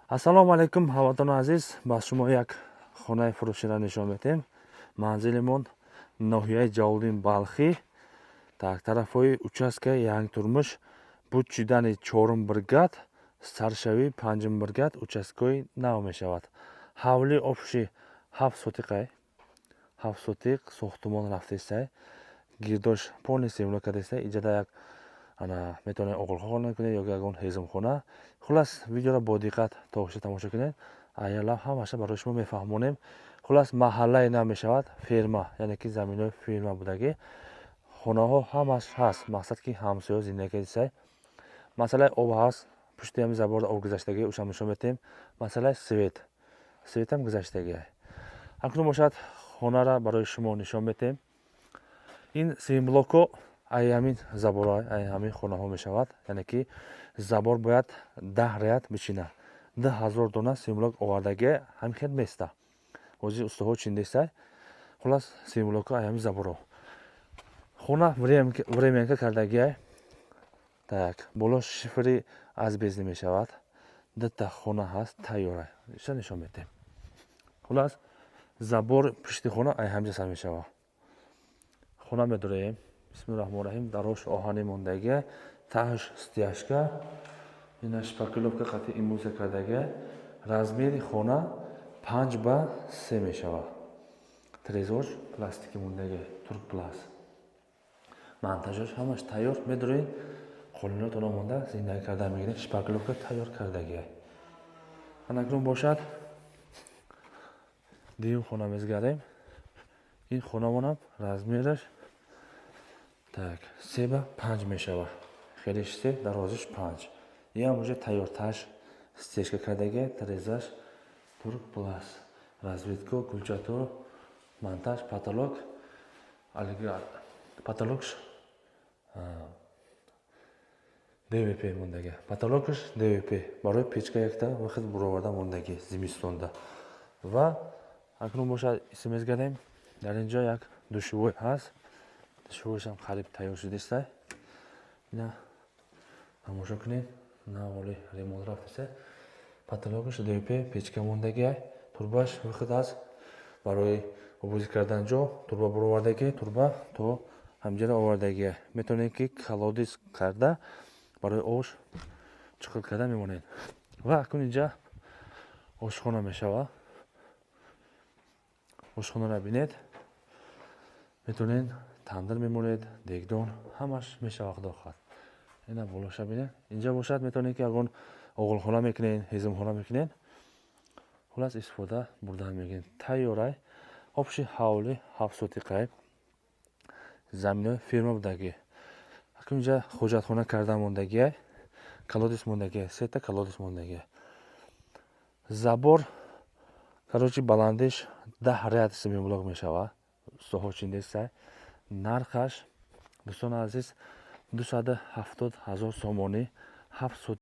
Assalomu alaykum hamvatonon aziz. Bas shuma yak xonai фурӯширо нишон медиҳем. Манзилимон ноҳияи Ҷавлин Балхӣ, так тарафҳои участкаи Янг Турмуш, буд чидани 4 бригад, саршавӣ 5 бригад участкаи нав мешавад. Ҳавли обши 7 сотиқай. 7 сотиқ сохтумон рафтестай. Гирдош полни семло кардестай. Иҷада як метавонед оғилхона кунед ё ягон ҳезмхона. Хулас видеоро бо диққат то охир тамошо кунед. Аяла ҳамаша барои шумо мефаҳмонем. Хулас маҳаллаи нав мешавад ферма, яъне ки заминои ферма будаги хонаҳо ҳамаш ҳаст. Мақсад ки ҳамсоё зиндаги кардестай. Масъалаи об ҳаст. Пушти ҳами забор об гузаштаги ушам нишон медиҳем. Масъалаи свет ҳам гузаштаги. Акнун бошад хонара барои шумо нишон медиҳем. Ин семблоко ай ҳамин заборҳо, ай ҳамин хонаҳо мешавад. Яъне ки забор бояд 10 ряд бичина. 10,000 дона семблок овардаги ҳамин хел места. Ҳозир устоҳо чиндестай. Хулас семблоко ай ҳамин заборҳо. Хона времянка кардаги. Так, боло шифри азбезли мешавад. Дата хона ҳаст, тайёра. Иша нишон медиҳем. Хулас забор пушти хона ай ҳамин сар мешавад. Хона медураем. Бисмиллаҳир-раҳмонир-раҳим. Дарош оҳани мондаги, таҳш стяжка, ина шпаклёвка қати эмулсия кардаги. Размери хона 5 ба 3 мешавад. Трезор пластики мондаги, туркпласт. Монтажаш ҳамаш тайёр медурем. Қолинотон монда зиндаги карда мегирем. Шпаклёвка тайёр кардаги. Анакнун бошад дим хона мезгарем. Ин хонамонам размераш так 3 ба 5 мешавад. Хелиш 3, дарозиш 5. Ям уже тайёр таш стежка кардаги, трезаш туркпласт. Разведка, гулчатор, монтаж, потолок, потолокш ДВП мондаги. Потолокш ДВП. Барои печка якта вақт буроварда мондаги зимистонда. Ва акнун бошад исмезгарем. Дар инҷо як душвой ҳаст. Душвойшам қариб тайёр шудестай. Ина тамошо кунед. Наволи ремонт рафтестай. Потолокш ДВП, печка мондаги, турбаш виход аст. Барои обозӣ кардан ҷо турба буровардаги, турба то ҳамҷара овардаги. Метавонед ки колодис карда барои ош чиқил карда мемонед. Ва акун инҷа ошхона мешавад. Ошхонаро бинед. Метавонед тандир мемонед, дегдон, ҳамаш мешавад дохад. Ина болоша бинед. Инҷа бошад метавонед ки ягон оғилхона мекунед, ҳезмхона мекунед. Хулас истифода бурдан мегиред. Тайёрай. Обши ҳавли 7 сотиқай. Заминои ферма будаги. Акун инҷа хоҷатхона карда мондаги, колодис мондаги, 3 та колодис мондаги. Забор карочи баландиш 10 ряд семиблок мешавад. Соҳо чиндестай. Нархаш дӯстони азиз 270,000 сомонӣ 7